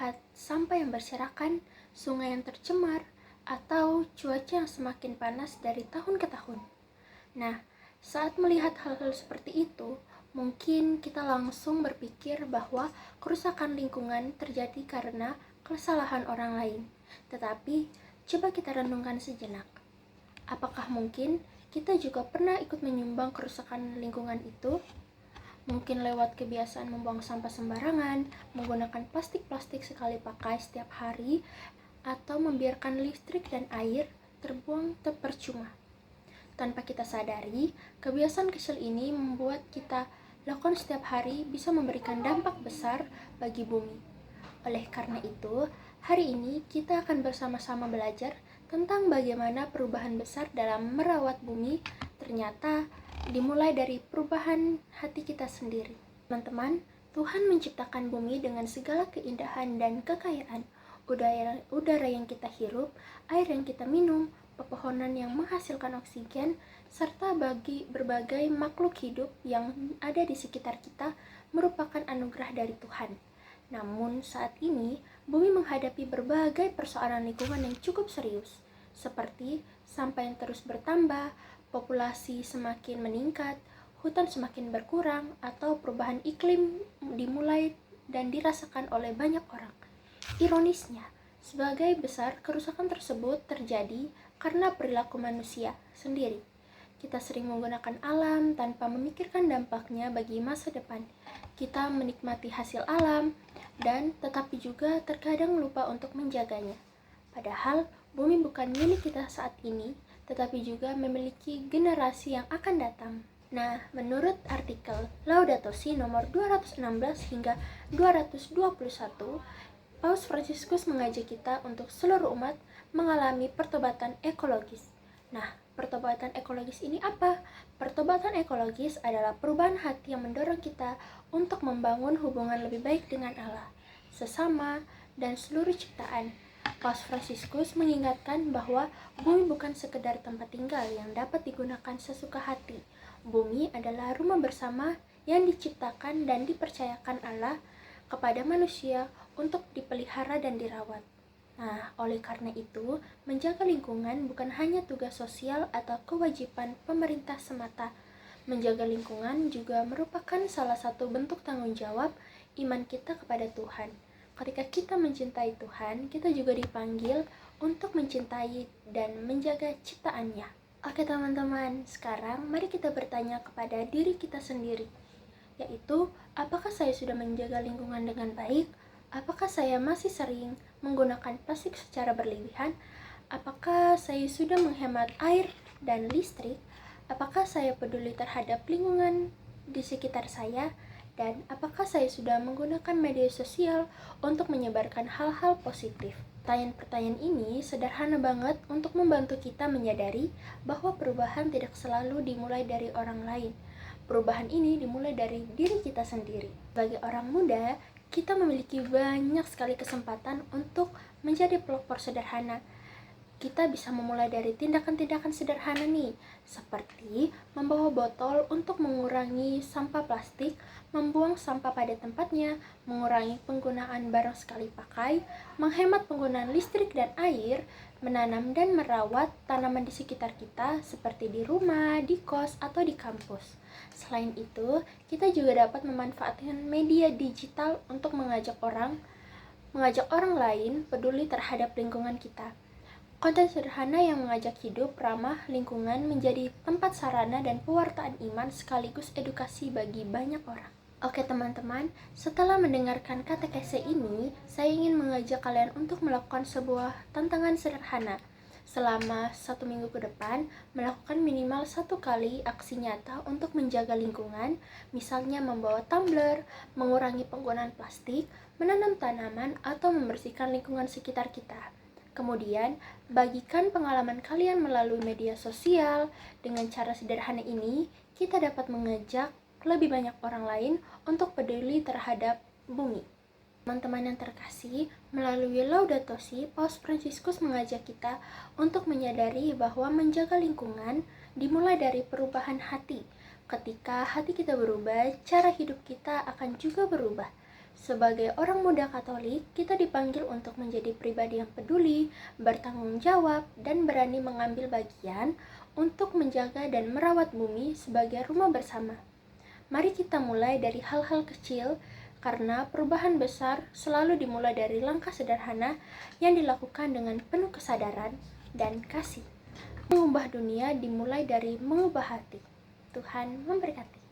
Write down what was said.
melihat sampah yang berserakan, sungai yang tercemar, atau cuaca yang semakin panas dari tahun ke tahun. Nah, saat melihat hal-hal seperti itu, mungkin kita langsung berpikir bahwa kerusakan lingkungan terjadi karena kesalahan orang lain. Tetapi, coba kita renungkan sejenak. Apakah mungkin kita juga pernah ikut menyumbang kerusakan lingkungan itu? Mungkin lewat kebiasaan membuang sampah sembarangan, menggunakan plastik-plastik sekali pakai setiap hari, atau membiarkan listrik dan air terbuang percuma. Tanpa kita sadari, kebiasaan kecil ini membuat kita lakukan setiap hari bisa memberikan dampak besar bagi bumi. Oleh karena itu, hari ini kita akan bersama-sama belajar tentang bagaimana perubahan besar dalam merawat bumi ternyata dimulai dari perubahan hati kita sendiri. Teman-teman, Tuhan menciptakan bumi dengan segala keindahan dan kekayaan. Udara yang kita hirup, air yang kita minum, pepohonan yang menghasilkan oksigen, serta bagi berbagai makhluk hidup yang ada di sekitar kita merupakan anugerah dari Tuhan. Namun saat ini, bumi menghadapi berbagai persoalan lingkungan yang cukup serius, seperti sampah yang terus bertambah, populasi semakin meningkat, hutan semakin berkurang, atau perubahan iklim dimulai dan dirasakan oleh banyak orang. Ironisnya, sebagai besar kerusakan tersebut terjadi karena perilaku manusia sendiri. Kita sering menggunakan alam tanpa memikirkan dampaknya bagi masa depan. Kita menikmati hasil alam, dan tetapi juga terkadang lupa untuk menjaganya. Padahal, bumi bukan milik kita saat ini, tetapi juga memiliki generasi yang akan datang. Nah, menurut artikel Laudato Si nomor 216 hingga 221, Paus Fransiskus mengajak kita untuk seluruh umat mengalami pertobatan ekologis. Nah, pertobatan ekologis ini apa? Pertobatan ekologis adalah perubahan hati yang mendorong kita untuk membangun hubungan lebih baik dengan Allah, sesama, dan seluruh ciptaan. Paus Fransiskus mengingatkan bahwa bumi bukan sekedar tempat tinggal yang dapat digunakan sesuka hati. Bumi adalah rumah bersama yang diciptakan dan dipercayakan Allah kepada manusia untuk dipelihara dan dirawat. Nah, oleh karena itu, menjaga lingkungan bukan hanya tugas sosial atau kewajiban pemerintah semata. Menjaga lingkungan juga merupakan salah satu bentuk tanggung jawab iman kita kepada Tuhan. Ketika kita mencintai Tuhan, kita juga dipanggil untuk mencintai dan menjaga ciptaannya. Oke teman-teman, sekarang mari kita bertanya kepada diri kita sendiri, yaitu apakah saya sudah menjaga lingkungan dengan baik? Apakah saya masih sering menggunakan plastik secara berlebihan? Apakah saya sudah menghemat air dan listrik? Apakah saya peduli terhadap lingkungan di sekitar saya? Dan apakah saya sudah menggunakan media sosial untuk menyebarkan hal-hal positif? Pertanyaan-pertanyaan ini sederhana banget untuk membantu kita menyadari bahwa perubahan tidak selalu dimulai dari orang lain. Perubahan ini dimulai dari diri kita sendiri. Sebagai orang muda, kita memiliki banyak sekali kesempatan untuk menjadi pelopor sederhana. Kita bisa memulai dari tindakan-tindakan sederhana nih, seperti membawa botol untuk mengurangi sampah plastik, membuang sampah pada tempatnya, mengurangi penggunaan barang sekali pakai, menghemat penggunaan listrik dan air, menanam dan merawat tanaman di sekitar kita seperti di rumah, di kos, atau di kampus. Selain itu, kita juga dapat memanfaatkan media digital untuk mengajak orang lain peduli terhadap lingkungan kita. Konten sederhana yang mengajak hidup ramah lingkungan menjadi tempat sarana dan pewartaan iman sekaligus edukasi bagi banyak orang. Oke teman-teman, setelah mendengarkan katekese ini, saya ingin mengajak kalian untuk melakukan sebuah tantangan sederhana. Selama 1 minggu ke depan, melakukan minimal 1 kali aksi nyata untuk menjaga lingkungan, misalnya membawa tumbler, mengurangi penggunaan plastik, menanam tanaman, atau membersihkan lingkungan sekitar kita. Kemudian, bagikan pengalaman kalian melalui media sosial. Dengan cara sederhana ini, kita dapat mengajak lebih banyak orang lain untuk peduli terhadap bumi. Teman-teman yang terkasih, melalui Laudato Si, Paus Fransiskus mengajak kita untuk menyadari bahwa menjaga lingkungan dimulai dari perubahan hati. Ketika hati kita berubah, cara hidup kita akan juga berubah. Sebagai orang muda Katolik, kita dipanggil untuk menjadi pribadi yang peduli, bertanggung jawab, dan berani mengambil bagian untuk menjaga dan merawat bumi sebagai rumah bersama. Mari kita mulai dari hal-hal kecil, karena perubahan besar selalu dimulai dari langkah sederhana yang dilakukan dengan penuh kesadaran dan kasih. Mengubah dunia dimulai dari mengubah hati. Tuhan memberkati.